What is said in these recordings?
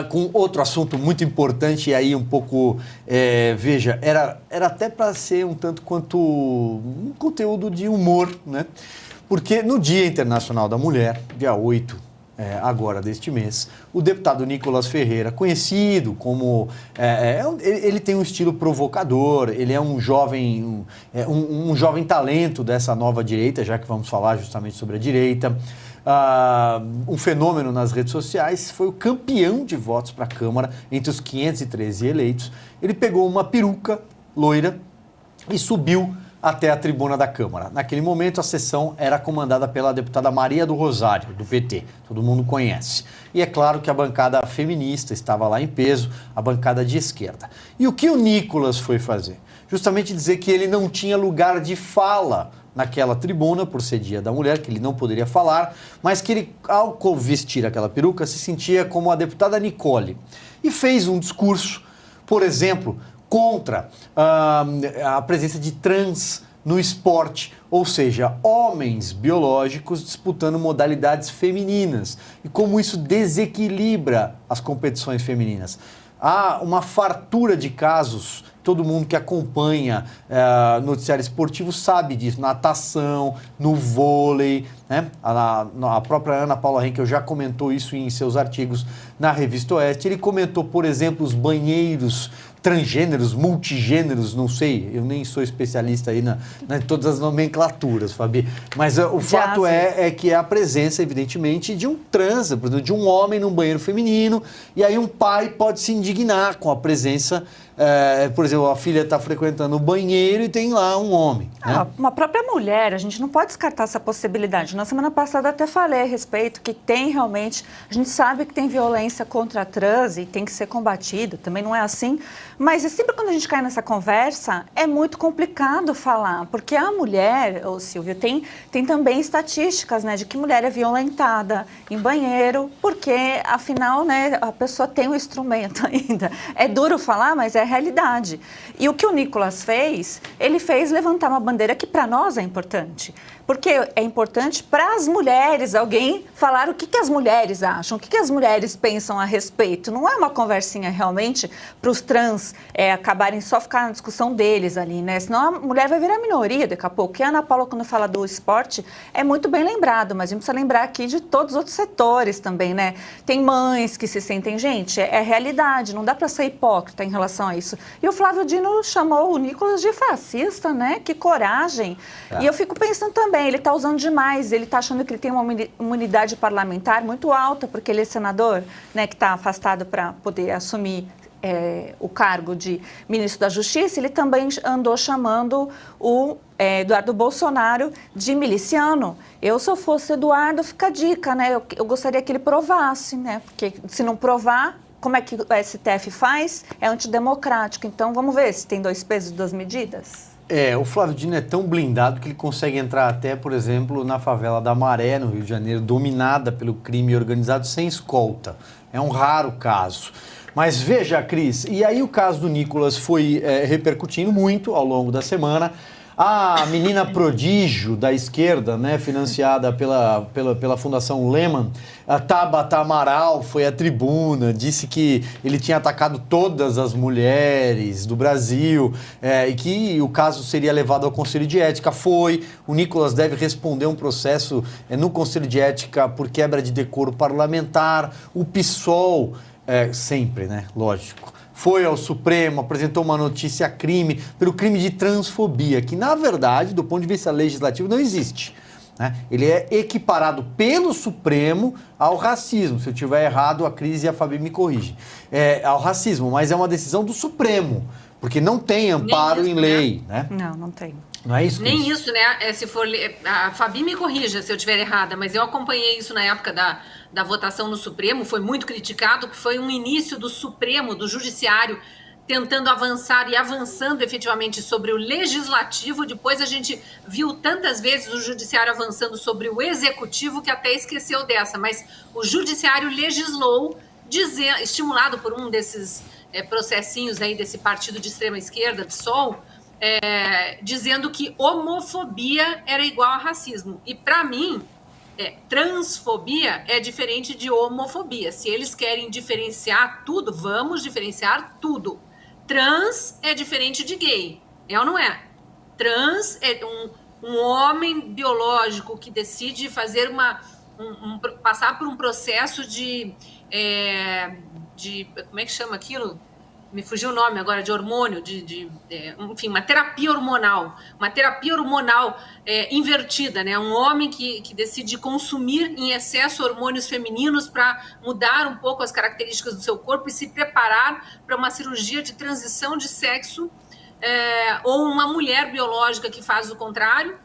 Com outro assunto muito importante, e aí um pouco, veja, era até para ser um tanto quanto um conteúdo de humor, né? Porque no Dia Internacional da Mulher, dia 8, agora deste mês, o deputado Nicolas Ferreira, conhecido como... ele tem um estilo provocador, ele é um jovem, um jovem talento dessa nova direita, já que vamos falar justamente sobre a direita. Um fenômeno nas redes sociais, foi o campeão de votos para a Câmara entre os 513 eleitos. Ele pegou uma peruca loira e subiu até a tribuna da Câmara. Naquele momento, a sessão era comandada pela deputada Maria do Rosário, do PT, todo mundo conhece. E é claro que a bancada feminista estava lá em peso, a bancada de esquerda. E o que o Nicolas foi fazer? Justamente dizer que ele não tinha lugar de fala naquela tribuna, por ser Dia da Mulher, que ele não poderia falar, mas que ele, ao vestir aquela peruca, se sentia como a deputada Nicole. E fez um discurso, por exemplo, contra a presença de trans no esporte, ou seja, homens biológicos disputando modalidades femininas, e como isso desequilibra as competições femininas. Há uma fartura de casos, todo mundo que acompanha noticiário esportivo sabe disso, natação, no vôlei, né? A própria Ana Paula Henkel já comentou isso em seus artigos na Revista Oeste. Ele comentou, por exemplo, os banheiros transgêneros, multigêneros, não sei, eu nem sou especialista aí em todas as nomenclaturas, Fabi, mas o fato é que é a presença, evidentemente, de um trans, por exemplo, de um homem num banheiro feminino, e aí um pai pode se indignar com a presença, por exemplo, a filha está frequentando o banheiro e tem lá um homem. Né? Uma própria mulher, a gente não pode descartar essa possibilidade. Na semana passada até falei a respeito que tem realmente, a gente sabe que tem violência contra a trans e tem que ser combatido, também não é assim, mas sempre quando a gente cai nessa conversa, é muito complicado falar, porque a mulher, Silvio, tem também estatísticas, né, de que mulher é violentada em banheiro, porque afinal, né, a pessoa tem um instrumento ainda. É duro falar, mas é a realidade. E o que o Nicolas fez, ele fez levantar uma bandeira que para nós é importante. Porque é importante para as mulheres, alguém falar o que as mulheres acham, o que as mulheres pensam a respeito. Não é uma conversinha realmente para os trans acabarem só ficar na discussão deles ali, né? Senão a mulher vai virar minoria daqui a pouco. E a Ana Paula, quando fala do esporte, é muito bem lembrado, mas a gente precisa lembrar aqui de todos os outros setores também, né? Tem mães que se sentem, gente, é realidade, não dá para ser hipócrita em relação a isso. E o Flávio Dino chamou o Nicolas de fascista, né? Que coragem. E eu fico pensando também, ele está usando demais, ele está achando que ele tem uma imunidade parlamentar muito alta, porque ele é senador, né, que está afastado para poder assumir o cargo de ministro da Justiça. Ele também andou chamando o Eduardo Bolsonaro de miliciano. Eu, se eu fosse Eduardo, fica a dica, né? Eu gostaria que ele provasse, né? Porque se não provar, como é que o STF faz? É antidemocrático. Então, vamos ver se tem 2 pesos e 2 medidas. O Flávio Dino é tão blindado que ele consegue entrar até, por exemplo, na favela da Maré, no Rio de Janeiro, dominada pelo crime organizado, sem escolta. É um raro caso. Mas veja, Cris, e aí o caso do Nicolas foi repercutindo muito ao longo da semana. A menina prodígio da esquerda, né, financiada pela Fundação Lehman, a Tabata Amaral, foi à tribuna, disse que ele tinha atacado todas as mulheres do Brasil e que o caso seria levado ao Conselho de Ética. O Nicolas deve responder um processo no Conselho de Ética por quebra de decoro parlamentar. O PSOL, sempre, né, lógico, foi ao Supremo, apresentou uma notícia crime, pelo crime de transfobia, que, na verdade, do ponto de vista legislativo, não existe. Né? Ele é equiparado pelo Supremo ao racismo. Se eu estiver errado, a Cris e a Fabi me corrigem. Ao racismo, mas é uma decisão do Supremo, porque não tem amparo em lei. Né? Não tem. Não é isso, Cris? Nem isso, né? Se for, a Fabi me corrija se eu estiver errada, mas eu acompanhei isso na época da votação no Supremo, foi muito criticado, que foi um início do Supremo, do Judiciário, tentando avançar e avançando efetivamente sobre o Legislativo. Depois a gente viu tantas vezes o Judiciário avançando sobre o Executivo que até esqueceu dessa, mas o Judiciário legislou, estimulado por um desses processinhos aí desse partido de extrema esquerda, PSOL, dizendo que homofobia era igual a racismo. E para mim, Transfobia é diferente de homofobia. Se eles querem diferenciar tudo, vamos diferenciar tudo. Trans é diferente de gay, é ou não é? Trans é um homem biológico que decide fazer passar por um processo de como é que chama aquilo? Me fugiu o nome agora, de hormônio, enfim, uma terapia hormonal invertida, né? Um homem que decide consumir em excesso hormônios femininos para mudar um pouco as características do seu corpo e se preparar para uma cirurgia de transição de sexo, ou uma mulher biológica que faz o contrário,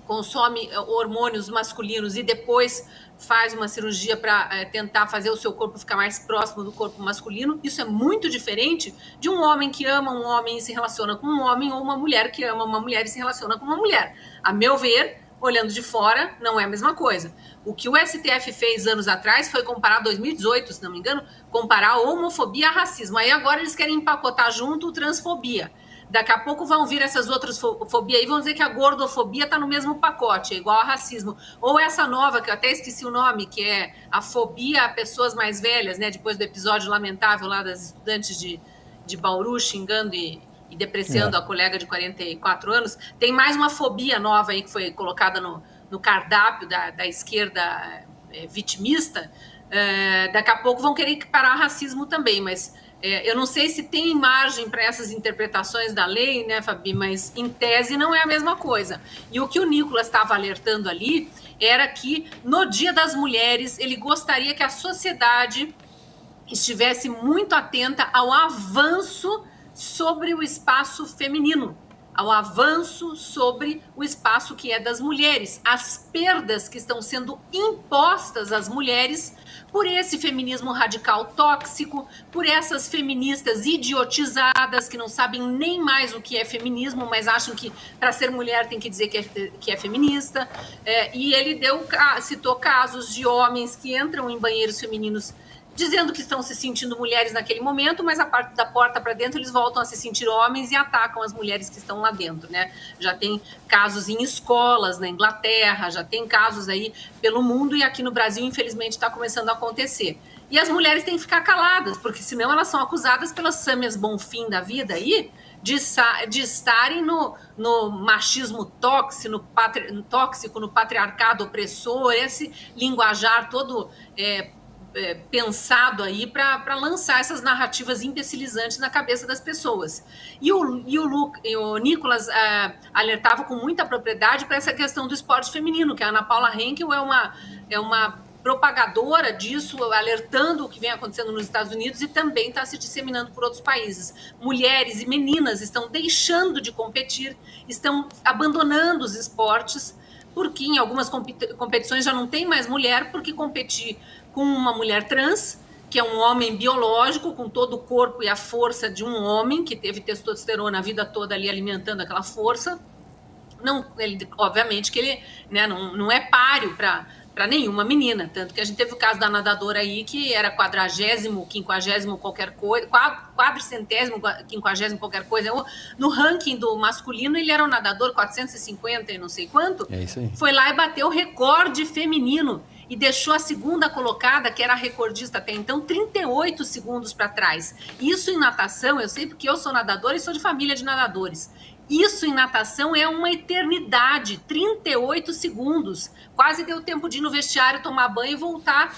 consome hormônios masculinos e depois faz uma cirurgia para tentar fazer o seu corpo ficar mais próximo do corpo masculino. Isso é muito diferente de um homem que ama um homem e se relaciona com um homem, ou uma mulher que ama uma mulher e se relaciona com uma mulher. A meu ver, olhando de fora, não é a mesma coisa. O que o STF fez anos atrás foi comparar, 2018, se não me engano, comparar a homofobia a racismo. Aí agora eles querem empacotar junto transfobia. Daqui a pouco vão vir essas outras fobias aí, vão dizer que a gordofobia está no mesmo pacote, é igual a racismo. Ou essa nova, que eu até esqueci o nome, que é a fobia a pessoas mais velhas, né? Depois do episódio lamentável lá das estudantes de Bauru xingando e depreciando a colega de 44 anos. Tem mais uma fobia nova aí que foi colocada no cardápio da esquerda vitimista. Daqui a pouco vão querer equiparar racismo também, mas... eu não sei se tem margem para essas interpretações da lei, né, Fabi, mas em tese não é a mesma coisa. E o que o Nicolas estava alertando ali era que no Dia das Mulheres ele gostaria que a sociedade estivesse muito atenta ao avanço sobre o espaço feminino, ao avanço sobre o espaço que é das mulheres, as perdas que estão sendo impostas às mulheres por esse feminismo radical tóxico, por essas feministas idiotizadas que não sabem nem mais o que é feminismo, mas acham que para ser mulher tem que dizer que é feminista. E ele citou casos de homens que entram em banheiros femininos dizendo que estão se sentindo mulheres naquele momento, mas a parte da porta para dentro eles voltam a se sentir homens e atacam as mulheres que estão lá dentro, né? Já tem casos em escolas na Inglaterra, já tem casos aí pelo mundo, e aqui no Brasil, infelizmente, está começando a acontecer. E as mulheres têm que ficar caladas, porque senão elas são acusadas pelas Sâmias Bonfim da vida aí de estarem no machismo tóxico, no patriarcado opressor, esse linguajar todo... pensado aí para lançar essas narrativas imbecilizantes na cabeça das pessoas. E o Nicolas alertava com muita propriedade para essa questão do esporte feminino, que a Ana Paula Henkel é uma propagadora disso, alertando o que vem acontecendo nos Estados Unidos, e também está se disseminando por outros países. Mulheres e meninas estão deixando de competir, estão abandonando os esportes, porque em algumas competições já não tem mais mulher, porque competir com uma mulher trans, que é um homem biológico, com todo o corpo e a força de um homem, que teve testosterona a vida toda ali alimentando aquela força, obviamente que ele, né, não é páreo para nenhuma menina. Tanto que a gente teve o caso da nadadora aí, que era 40º, 50º qualquer coisa, 400º, 50º qualquer coisa. No ranking do masculino, ele era um nadador 450 e não sei quanto. É isso aí. Foi lá e bateu o recorde feminino e deixou a segunda colocada, que era a recordista até então, 38 segundos para trás. Isso em natação, eu sei porque eu sou nadadora e sou de família de nadadores. Isso em natação é uma eternidade, 38 segundos. Quase deu tempo de ir no vestiário, tomar banho e voltar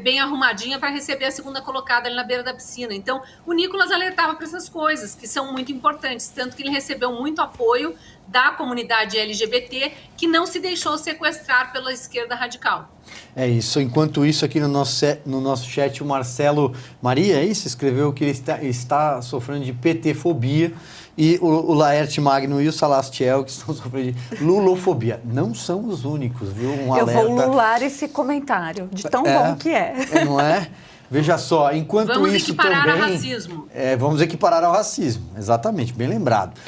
bem arrumadinha para receber a segunda colocada ali na beira da piscina. Então, o Nicolas alertava para essas coisas, que são muito importantes, tanto que ele recebeu muito apoio da comunidade LGBT, que não se deixou sequestrar pela esquerda radical. É isso. Enquanto isso, aqui no nosso chat, o Marcelo Maria, escreveu que ele está sofrendo de PT-fobia, e o Laerte Magno e o Salastiel, que estão sofrendo de lulofobia. Não são os únicos, viu? Eu vou lular esse comentário, de tão bom que é. Não é? Veja só, enquanto vamos isso equiparar também... ao racismo. Vamos equiparar ao racismo, exatamente, bem lembrado.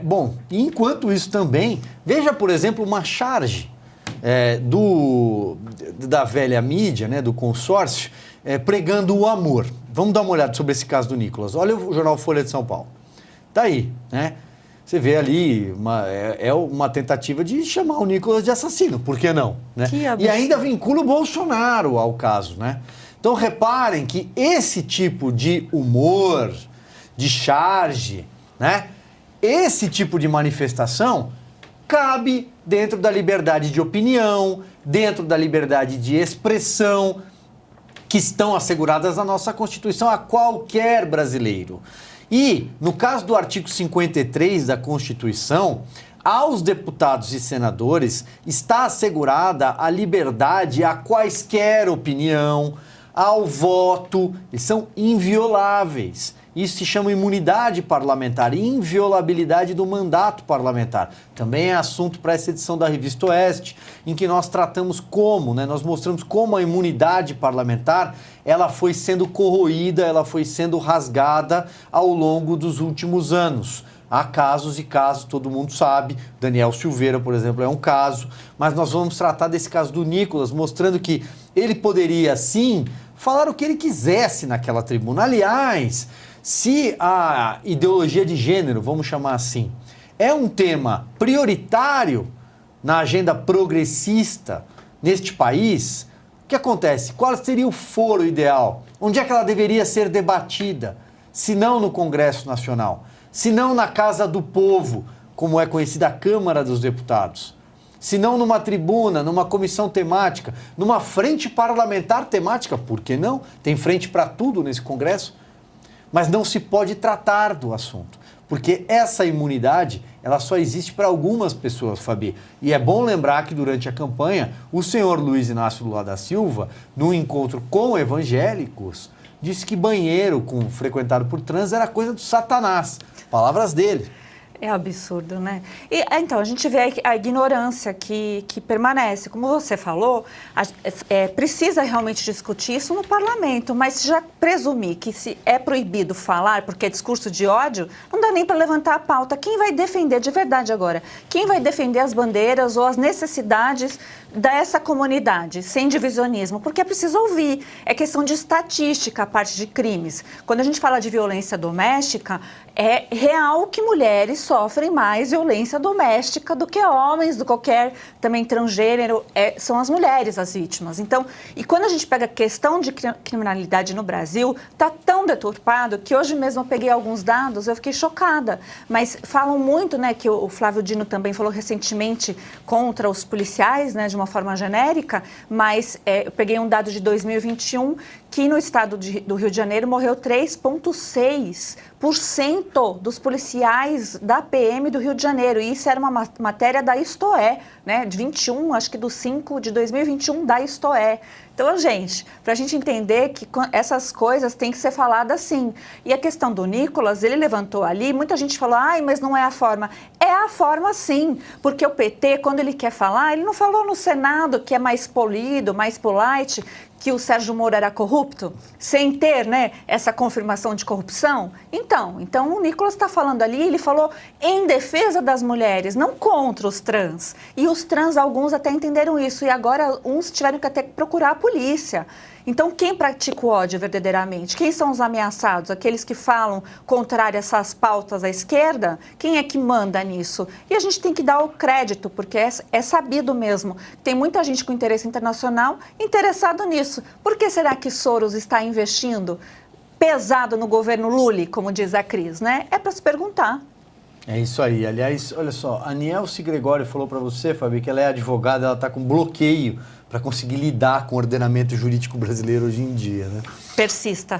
Bom, enquanto isso também, veja, por exemplo, uma charge da velha mídia, né, do consórcio, pregando o amor. Vamos dar uma olhada sobre esse caso do Nicolas. Olha o jornal Folha de São Paulo. Tá aí, né? Você vê ali uma tentativa de chamar o Nicolas de assassino, por que não? Né? Que absurdo. E ainda vincula o Bolsonaro ao caso, né? Então reparem que esse tipo de humor, de charge, né? Esse tipo de manifestação cabe dentro da liberdade de opinião, dentro da liberdade de expressão, que estão asseguradas na nossa Constituição a qualquer brasileiro. E, no caso do artigo 53 da Constituição, aos deputados e senadores está assegurada a liberdade a quaisquer opinião, ao voto, eles são invioláveis. Isso se chama imunidade parlamentar, inviolabilidade do mandato parlamentar. Também é assunto para essa edição da Revista Oeste, em que nós tratamos como, né, nós mostramos como a imunidade parlamentar ela foi sendo corroída, ela foi sendo rasgada ao longo dos últimos anos. Há casos e casos, todo mundo sabe, Daniel Silveira, por exemplo, é um caso, mas nós vamos tratar desse caso do Nicolas, mostrando que ele poderia, sim, falar o que ele quisesse naquela tribuna. Aliás, se a ideologia de gênero, vamos chamar assim, é um tema prioritário na agenda progressista neste país, o que acontece? Qual seria o foro ideal? Onde é que ela deveria ser debatida? Se não no Congresso Nacional, se não na Casa do Povo, como é conhecida a Câmara dos Deputados, se não numa tribuna, numa comissão temática, numa frente parlamentar temática, por que não? Tem frente para tudo nesse Congresso. Mas não se pode tratar do assunto, porque essa imunidade, ela só existe para algumas pessoas, Fabi. E é bom lembrar que durante a campanha, o senhor Luiz Inácio Lula da Silva, num encontro com evangélicos, disse que banheiro frequentado por trans era coisa do Satanás. Palavras dele. É absurdo, né? E, então, a gente vê a ignorância que permanece. Como você falou, precisa realmente discutir isso no parlamento, mas já presumir que se é proibido falar porque é discurso de ódio, não dá nem para levantar a pauta. Quem vai defender de verdade agora? Quem vai defender as bandeiras ou as necessidades dessa comunidade, sem divisionismo? Porque é preciso ouvir. É questão de estatística a parte de crimes. Quando a gente fala de violência doméstica, é real que mulheres sofrem mais violência doméstica do que homens, do qualquer também transgênero, são as mulheres as vítimas. Então, e quando a gente pega a questão de criminalidade no Brasil, está tão deturpado que hoje mesmo eu peguei alguns dados, eu fiquei chocada. Mas falam muito, né, que o Flávio Dino também falou recentemente contra os policiais, né, de uma forma genérica, mas eu peguei um dado de 2021 que no estado do Rio de Janeiro morreu 3,6% dos policiais da PM do Rio de Janeiro. E isso era uma matéria da Istoé, né, de 21, acho que do 5 de 2021 da Istoé. Então, gente, para a gente entender que essas coisas têm que ser faladas sim. E a questão do Nicolas, ele levantou ali, muita gente falou, mas não é a forma. É a forma sim, porque o PT, quando ele quer falar, ele não falou no Senado, que é mais polido, mais polite, que o Sérgio Moro era corrupto, sem ter, né, essa confirmação de corrupção? Então o Nicolas está falando ali, ele falou em defesa das mulheres, não contra os trans. E os trans, alguns até entenderam isso, e agora uns tiveram que até procurar a polícia. Então, quem pratica o ódio verdadeiramente? Quem são os ameaçados? Aqueles que falam contrário a essas pautas à esquerda? Quem é que manda nisso? E a gente tem que dar o crédito, porque é sabido mesmo. Tem muita gente com interesse internacional interessado nisso. Por que será que Soros está investindo pesado no governo Lula, como diz a Cris, né? É para se perguntar. É isso aí. Aliás, olha só, a Nielce Gregório falou para você, Fabi, que ela é advogada, ela está com bloqueio para conseguir lidar com o ordenamento jurídico brasileiro hoje em dia, né? Persista.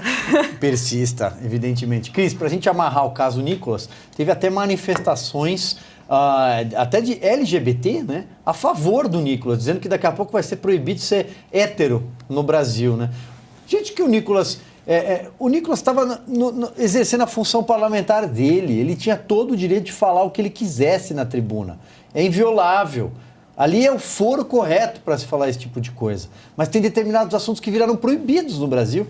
Persista, evidentemente. Cris, para a gente amarrar o caso Nicolas, teve até manifestações até de LGBT, né, a favor do Nicolas, dizendo que daqui a pouco vai ser proibido ser hétero no Brasil, né? Gente, que o Nicolas estava exercendo a função parlamentar dele, ele tinha todo o direito de falar o que ele quisesse na tribuna, é inviolável. Ali é o foro correto para se falar esse tipo de coisa. Mas tem determinados assuntos que viraram proibidos no Brasil.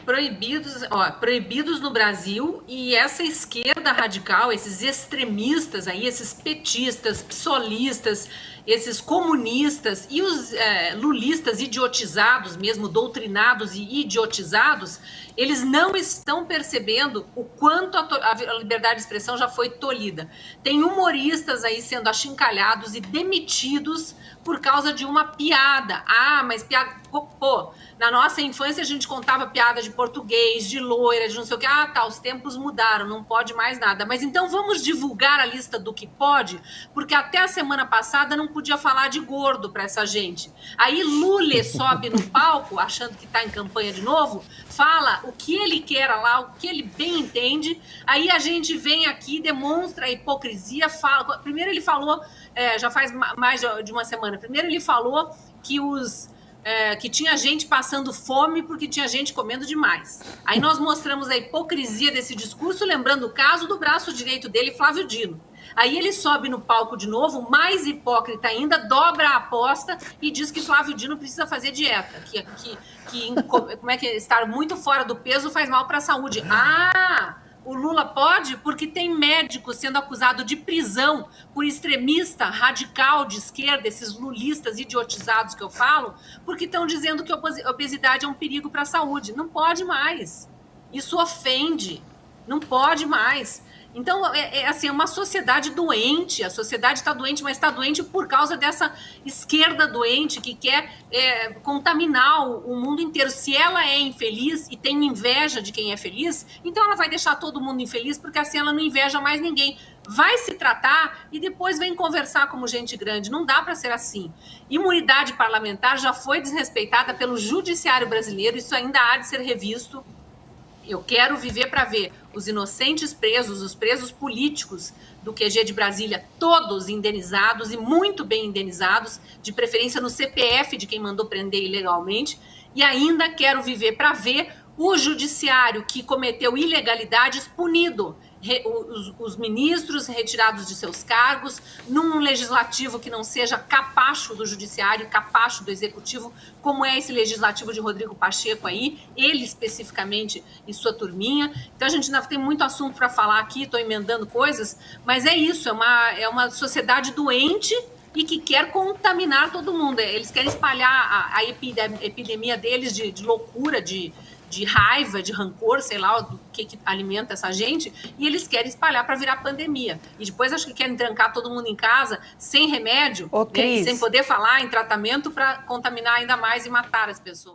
Proibidos no Brasil, e essa esquerda radical, esses extremistas aí, esses petistas, psolistas, esses comunistas e os lulistas idiotizados, mesmo doutrinados e idiotizados, eles não estão percebendo o quanto a liberdade de expressão já foi tolhida. Tem humoristas aí sendo achincalhados e demitidos por causa de uma piada. Ah, mas piada... Pô, na nossa infância a gente contava piada de português, de loira, de não sei o que. Ah, tá, os tempos mudaram, não pode mais nada. Mas então vamos divulgar a lista do que pode, porque até a semana passada não podia falar de gordo para essa gente. Aí Lula sobe no palco, achando que tá em campanha de novo, fala o que ele quer lá, o que ele bem entende. Aí a gente vem aqui, demonstra a hipocrisia, fala... Primeiro ele falou, já faz mais de uma semana, primeiro ele falou que que tinha gente passando fome porque tinha gente comendo demais. Aí nós mostramos a hipocrisia desse discurso, lembrando o caso do braço direito dele, Flávio Dino. Aí ele sobe no palco de novo, mais hipócrita ainda, dobra a aposta e diz que Flávio Dino precisa fazer dieta, como é que estar muito fora do peso faz mal para a saúde. Ah! O Lula pode porque tem médico sendo acusado de prisão por extremista radical de esquerda, esses lulistas idiotizados que eu falo, porque estão dizendo que a obesidade é um perigo para a saúde. Não pode mais. Isso ofende. Não pode mais. Então, assim, é uma sociedade doente. A sociedade está doente, mas está doente por causa dessa esquerda doente que quer contaminar o mundo inteiro. Se ela é infeliz e tem inveja de quem é feliz, então ela vai deixar todo mundo infeliz, porque assim ela não inveja mais ninguém. Vai se tratar e depois vem conversar como gente grande. Não dá para ser assim. Imunidade parlamentar já foi desrespeitada pelo judiciário brasileiro, isso ainda há de ser revisto. Eu quero viver para ver os inocentes presos, os presos políticos do QG de Brasília, todos indenizados e muito bem indenizados, de preferência no CPF de quem mandou prender ilegalmente. E ainda quero viver para ver o judiciário que cometeu ilegalidades punido. Os ministros retirados de seus cargos, num legislativo que não seja capacho do judiciário, capacho do executivo, como é esse legislativo de Rodrigo Pacheco aí, ele especificamente e sua turminha. Então a gente ainda tem muito assunto para falar aqui, estou emendando coisas, mas é isso, é uma sociedade doente e que quer contaminar todo mundo. Eles querem espalhar a epidemia deles de loucura, de raiva, de rancor, sei lá, do que alimenta essa gente, e eles querem espalhar para virar pandemia. E depois acho que querem trancar todo mundo em casa, sem remédio, né, sem poder falar em tratamento, para contaminar ainda mais e matar as pessoas.